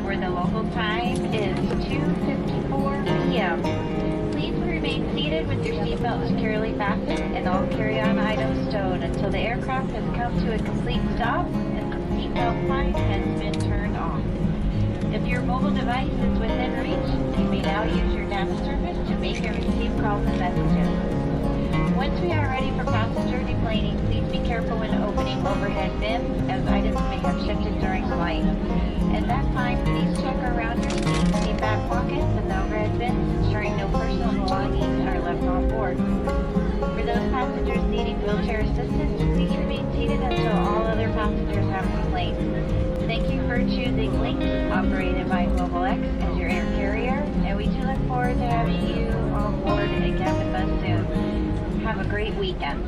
where the local time is 2:54 p.m. Please remain seated with your seatbelt securely fastened and all carry-on items stowed until the aircraft has come to a complete stop and the seatbelt sign has been turned off. If your mobile device is within reach, you may now use your data service to make and receive calls and messages. Once we are ready for passenger deplaning, please be careful when opening overhead bins as items may have shifted during flight. At that time, please check around your seat, see back pockets, and the overhead bins, ensuring no personal belongings are left on board. For those passengers needing wheelchair assistance, please remain seated until all other passengers have complaints. Thank you for choosing Lynx, operated by Global X, as your air carrier, and we do look forward to having you on board again with us soon. Have a great weekend.